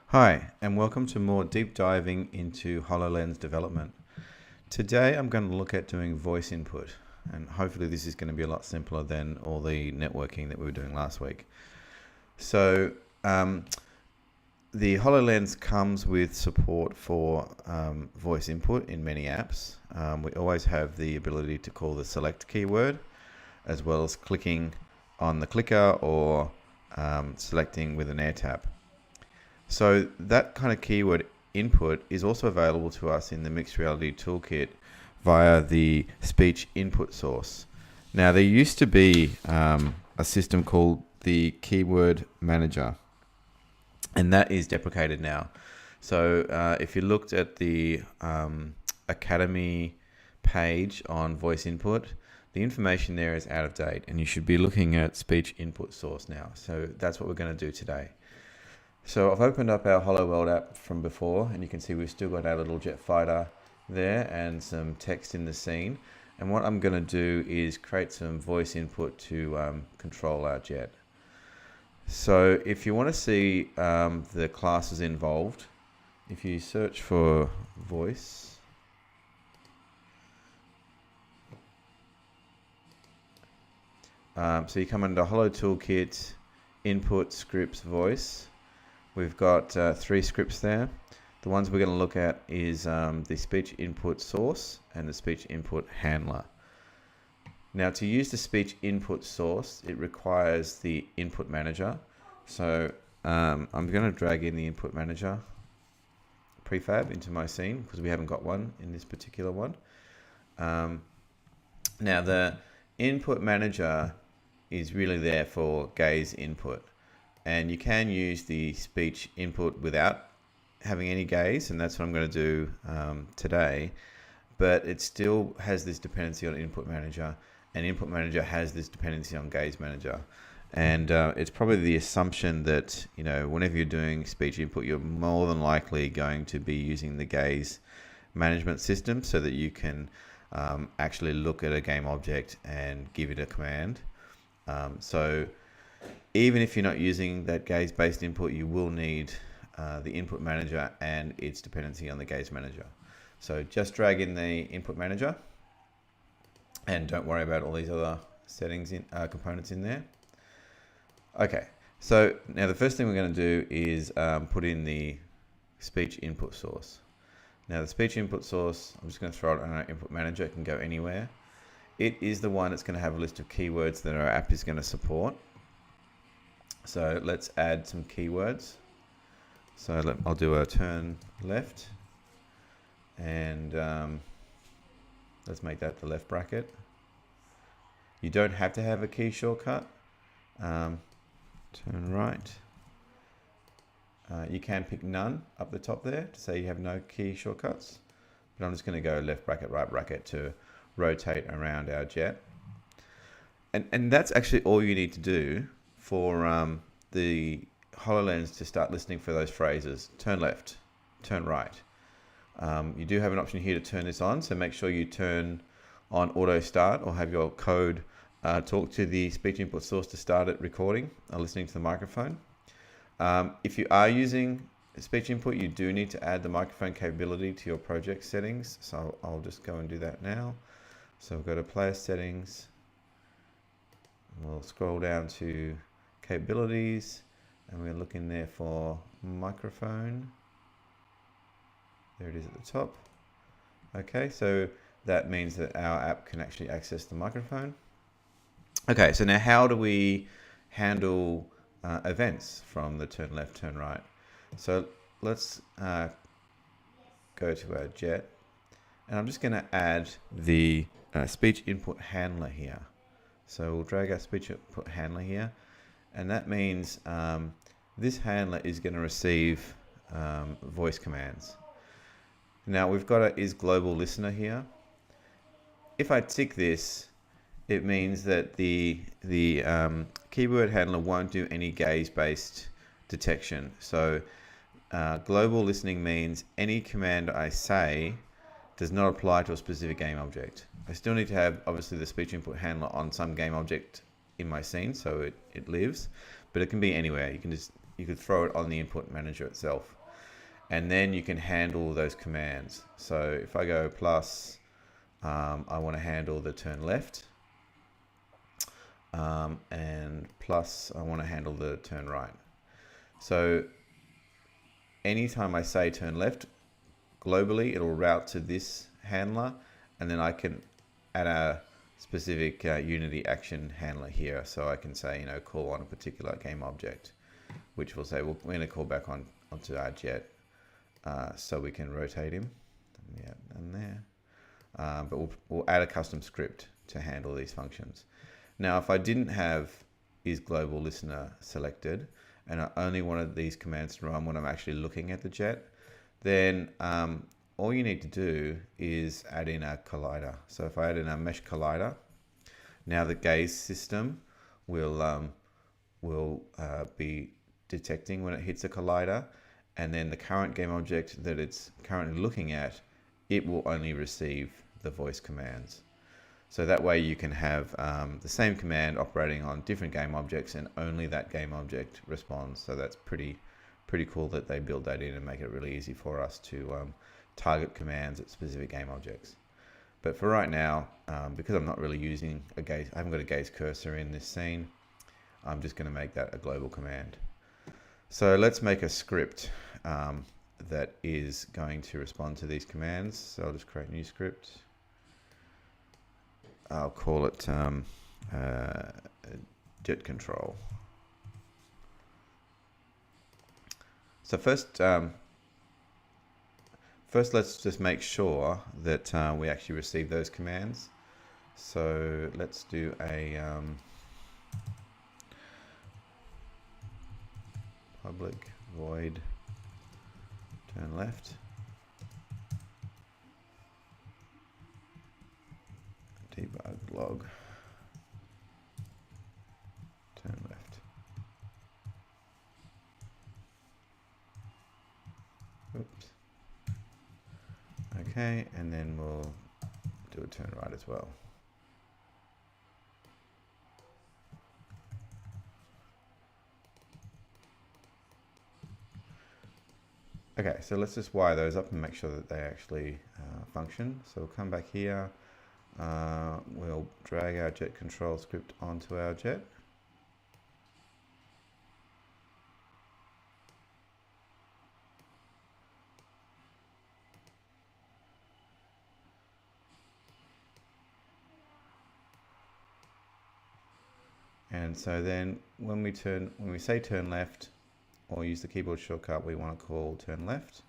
Hi, and welcome to more deep diving into HoloLens development. Today I'm going to look at doing voice input, and hopefully this is going to be a lot simpler than all the networking that we were doing last week. So the HoloLens comes with support for voice input in many apps. We always have the ability to call the select keyword, as well as clicking on the clicker or selecting with an air tap. So that kind of keyword input is also available to us in the Mixed Reality Toolkit via the speech input source. Now, there used to be a system called the Keyword Manager, and that is deprecated now. So if you looked at the Academy page on voice input, the information there is out of date, and you should be looking at speech input source now. So that's what we're going to do today. So I've opened up our HolloWorld app from before, and you can see we've still got our little jet fighter there and some text in the scene. And what I'm going to do is create some voice input to control our jet. So if you want to see the classes involved, if you search for voice, so you come under Holo Toolkit, Input, Scripts, Voice. We've got 3 scripts there. The ones we're going to look at is the speech input source and the speech input handler. Now, to use the speech input source, it requires the input manager. So I'm going to drag in the input manager prefab into my scene because we haven't got one in this particular one. Now, the input manager is really there for gaze input. And you can use the speech input without having any gaze, and that's what I'm going to do today. But it still has this dependency on input manager, and input manager has this dependency on gaze manager. And it's probably the assumption that, you know, whenever you're doing speech input, you're more than likely going to be using the gaze management system so that you can actually look at a game object and give it a command. So even if you're not using that gaze-based input, you will need the input manager and its dependency on the gaze manager. So just drag in the input manager and don't worry about all these other settings components in there. Okay, so now the first thing we're going to do is put in the speech input source. Now the speech input source, I'm just going to throw it on our input manager. It can go anywhere. It is the one that's going to have a list of keywords that our app is going to support. So let's add some keywords. So I'll do a turn left, and let's make that the left bracket. You don't have to have a key shortcut. Turn right. You can pick none up the top there to say you have no key shortcuts, but I'm just going to go left bracket, right bracket to rotate around our jet. And that's actually all you need to do for the HoloLens to start listening for those phrases. Turn left, turn right. You do have an option here to turn this on, so make sure you turn on auto start or have your code talk to the speech input source to start it recording or listening to the microphone. If you are using speech input, you do need to add the microphone capability to your project settings. So I'll just go and do that now. So we'll go to player settings. We'll scroll down to capabilities, and we're looking there for microphone. There it is at the top. Okay, so that means that our app can actually access the microphone. Okay, so now how do we handle events from the turn left, turn right? So let's go to our jet, and I'm just going to add the speech input handler here. So we'll drag our speech input handler here, and that means this handler is going to receive voice commands. Now we've got a is global listener here. If I tick this, it means that the keyword handler won't do any gaze-based detection. So global listening means any command I say does not apply to a specific game object. I still need to have, obviously, the speech input handler on some game object in my scene, so it lives, but it can be anywhere. You can just you could throw it on the input manager itself, and then you can handle those commands. So if I go plus, I want to handle the turn left, and plus I want to handle the turn right. So anytime I say turn left, globally it'll route to this handler, and then I can add a specific Unity action handler here. So I can say, you know, call on a particular game object, which will say, well, we're going to call back onto our jet, so we can rotate him. Yeah, and there. But we'll add a custom script to handle these functions. Now, if I didn't have is global listener selected, and I only wanted these commands to run when I'm actually looking at the jet, then all you need to do is add in a collider. So if I add in a mesh collider, now the gaze system will be detecting when it hits a collider, and then the current game object that it's currently looking at, it will only receive the voice commands. So that way you can have the same command operating on different game objects, and only that game object responds. So that's pretty cool that they build that in and make it really easy for us to target commands at specific game objects. But for right now, because I'm not really using a gaze, I haven't got a gaze cursor in this scene, I'm just going to make that a global command. So let's make a script that is going to respond to these commands. So I'll just create a new script. I'll call it jet control. So first let's just make sure that we actually receive those commands. So let's do a public void turn left, debug log turn left. Oops. Okay, and then we'll do a turn right as well. Okay, so let's just wire those up and make sure that they actually function. So we'll come back here, we'll drag our jet control script onto our jet. And so then when we say turn left, or use the keyboard shortcut, we want to call turn left.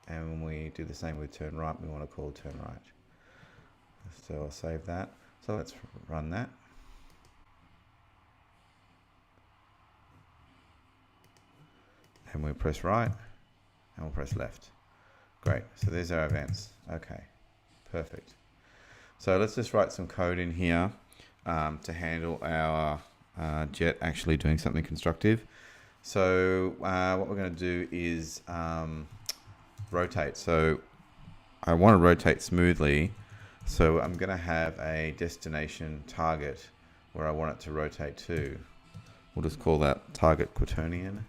And when we do the same with turn right, we want to call turn right. So I'll save that. So let's run that. And we'll press right, and we'll press left. Great, so there's our events. Okay, perfect. So let's just write some code in here to handle our jet actually doing something constructive. So what we're going to do is rotate. So I want to rotate smoothly. So I'm going to have a destination target where I want it to rotate to. We'll just call that target quaternion.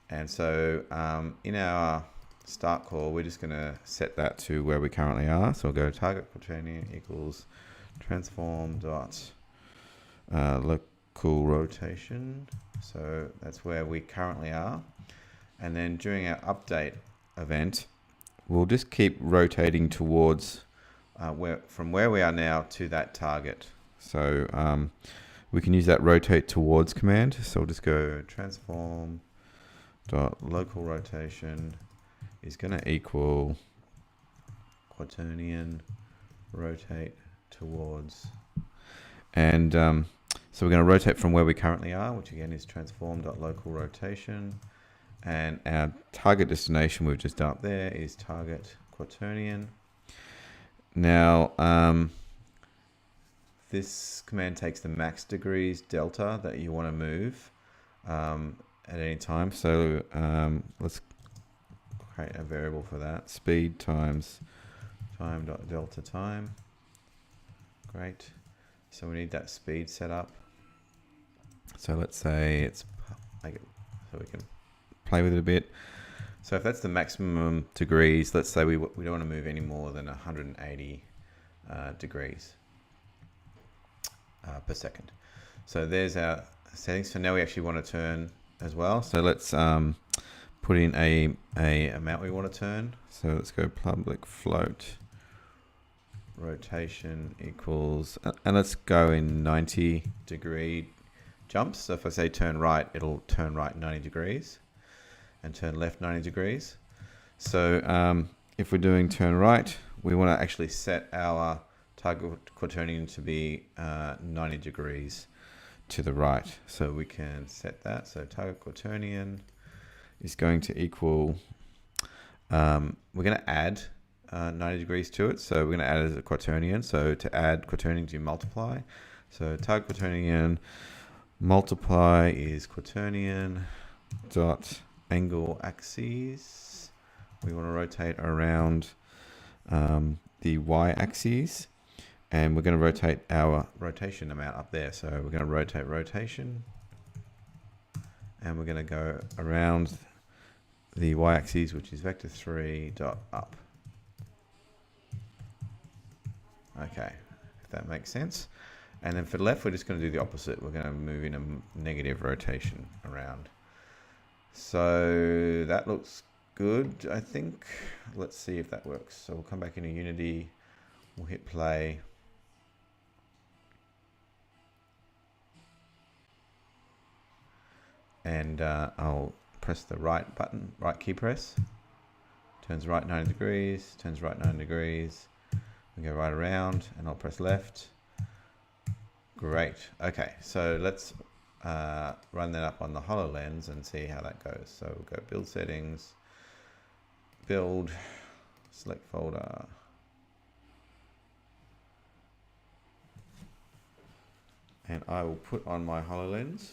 And so in our start call, we're just going to set that to where we currently are. So we'll go target quaternion equals transform dot local rotation. So that's where we currently are. And then during our update event, we'll just keep rotating towards from where we are now to that target. So we can use that rotate towards command. So we'll just go transform dot local rotation is going to equal quaternion rotate towards, and so we're going to rotate from where we currently are, which again is transform.local rotation, and our target destination we've just done up there is target quaternion. Now this command takes the max degrees delta that you want to move at any time. So let's create a variable for that, speed times time.delta time. Great. So we need that speed set up. So let's say it's make it so we can play with it a bit. So if that's the maximum degrees, let's say we don't want to move any more than 180 degrees per second. So there's our settings. So now we actually want to turn as well. So let's put in a amount we want to turn. So let's go public float rotation equals, and let's go in 90 degree jumps. So if I say turn right, it'll turn right 90 degrees and turn left 90 degrees. So if we're doing turn right, we want to actually set our target quaternion to be 90 degrees to the right. So we can set that. So target quaternion is going to equal, we're going to add 90 degrees to it. So we're going to add as a quaternion. So to add quaternion, you multiply. So target quaternion multiply is quaternion dot angle axis. We want to rotate around the y-axis, and we're going to rotate our rotation amount up there. So we're going to rotate rotation, and we're going to go around the y-axis, which is vector 3 dot up. Okay, if that makes sense. And then for the left, we're just going to do the opposite. We're going to move in a negative rotation around. So that looks good, I think. Let's see if that works. So we'll come back into Unity. We'll hit play. And I'll press the right button, right key press. Turns right 90 degrees, turns right 90 degrees. We go right around, and I'll press left. Great. Okay, so let's run that up on the HolloLens and see how that goes. So we'll go build settings, build, select folder. And I will put on my HolloLens.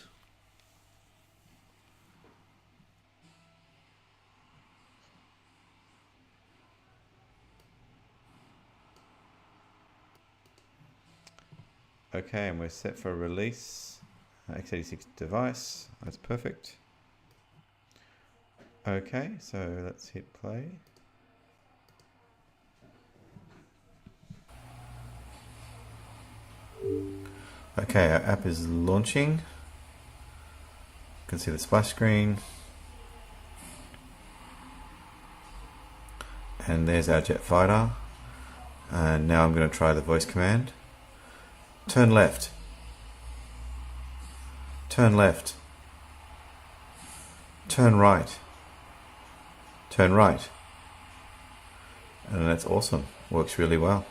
Okay, and we're set for release. x86 device, that's perfect. Okay, so let's hit play. Okay, our app is launching. You can see the splash screen. And there's our jet fighter. And now I'm going to try the voice command. Turn left. Turn left. Turn right. Turn right. And that's awesome. Works really well.